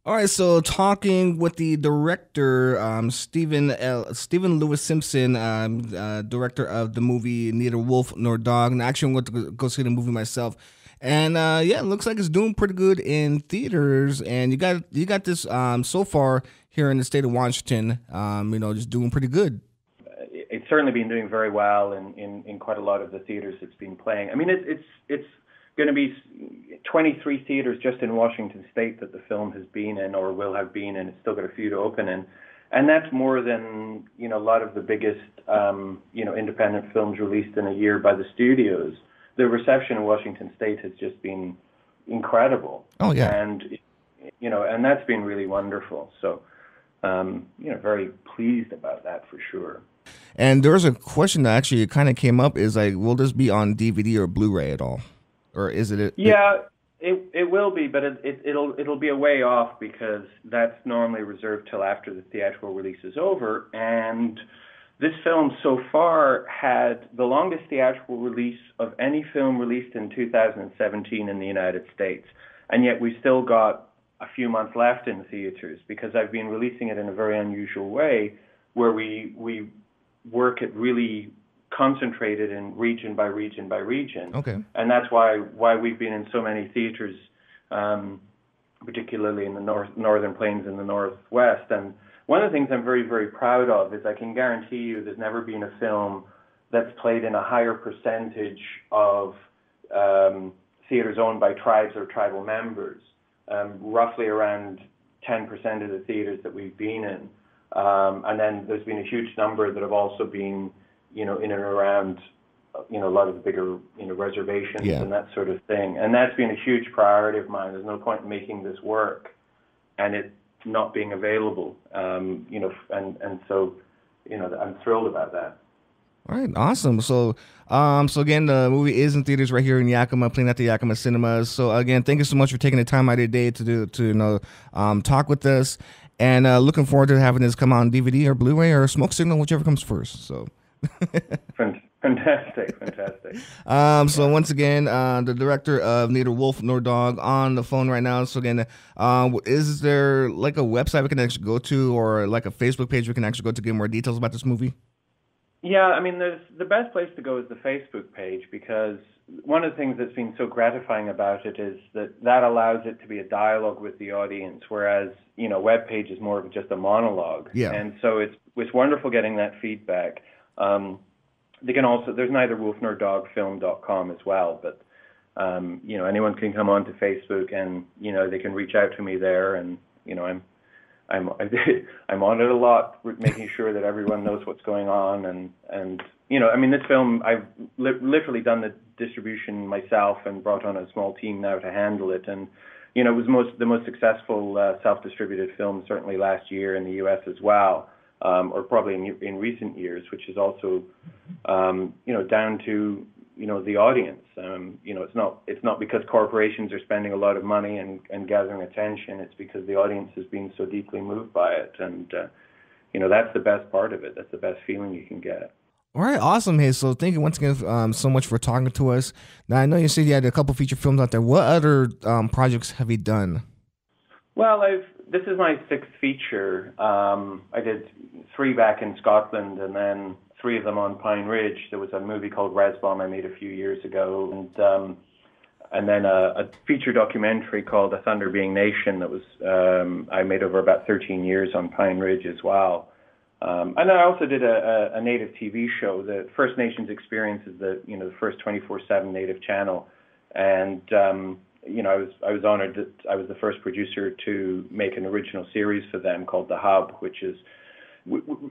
All right, so talking with the director, Stephen Lewis Simpson, director of the movie Neither Wolf Nor Dog. And actually, I'm going to go see the movie myself. And yeah, it looks like it's doing pretty good in theaters. And you got this so far here in the state of Washington, just doing pretty good. It's certainly been doing very well in quite a lot of the theaters it's been playing. I mean, it's going to be 23 theaters just in Washington State that the film has been in or will have been in. It's still got a few to open in, and that's more than a lot of the biggest independent films released in a year by the studios. The reception in Washington State has just been incredible. Oh yeah, and that's been really wonderful. So very pleased about that for sure. And there's a question that actually kind of came up: is like, will this be on DVD or Blu-ray at all, or is it? Yeah, it will be, but it'll be a way off because that's normally reserved till after the theatrical release is over. And this film so far had the longest theatrical release of any film released in 2017 in the United States, and yet we still got a few months left in theaters because I've been releasing it in a very unusual way, where we work it really concentrated in region by region by region. Okay. And that's why we've been in so many theaters, particularly in the northern plains and the northwest. And one of the things I'm very, very proud of is I can guarantee you there's never been a film that's played in a higher percentage of theaters owned by tribes or tribal members, roughly around 10% of the theaters that we've been in. And then there's been a huge number that have also been, in and around, a lot of the bigger, reservations and that sort of thing. And that's been a huge priority of mine. There's no point in making this work and it not being available, and so, I'm thrilled about that. All right, awesome. So again, the movie is in theaters right here in Yakima, playing at the Yakima Cinemas. So again, thank you so much for taking the time out of your day to talk with us, and looking forward to having this come out on DVD or Blu-ray or smoke signal, whichever comes first. So. Fantastic. So once again, the director of Neither Wolf Nor Dog on the phone right now. So again, is there like a website we can actually go to, or like a Facebook page we can actually go to get more details about this movie? Yeah, I mean, the best place to go is the Facebook page, because one of the things that's been so gratifying about it is that allows it to be a dialogue with the audience, whereas, web page is more of just a monologue. Yeah. And so it's wonderful getting that feedback. They can also, there's Niether Wolf Nor Dog film.com as well, but, anyone can come onto Facebook and, they can reach out to me there, and, I'm on it a lot, making sure that everyone knows what's going on, and this film, I've literally done the distribution myself and brought on a small team now to handle it, and it was the most successful self-distributed film certainly last year in the U.S. as well, or probably in recent years, which is also down to the audience. It's not because corporations are spending a lot of money and gathering attention. It's because the audience has been so deeply moved by it, and that's the best part of it. That's the best feeling you can get. All right, awesome. Hey, so thank you once again so much for talking to us. Now, I know you said you had a couple feature films out there. What other projects have you done? Well, this is my sixth feature. I did 3 back in Scotland, and then 3 of them on Pine Ridge. There was a movie called Resbom I made a few years ago, and then a feature documentary called A Thunder Being Nation that was I made over about 13 years on Pine Ridge as well. And I also did a native TV show. The First Nations Experience is the first 24/7 native channel, and I was honored that I was the first producer to make an original series for them called The Hub, which is,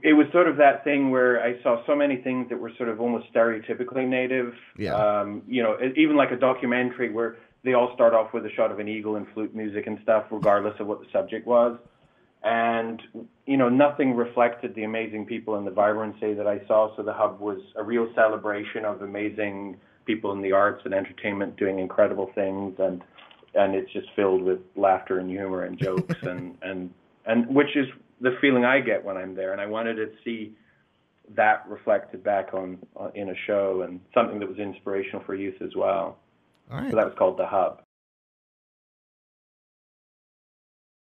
it was sort of that thing where I saw so many things that were sort of almost stereotypically native. Yeah. Even like a documentary where they all start off with a shot of an eagle and flute music and stuff, regardless of what the subject was. And, nothing reflected the amazing people and the vibrancy that I saw. So The Hub was a real celebration of amazing people in the arts and entertainment doing incredible things, and it's just filled with laughter and humor and jokes and which is the feeling I get when I'm there. And I wanted to see that reflected back in a show, and something that was inspirational for youth as well. All right. So that was called The Hub.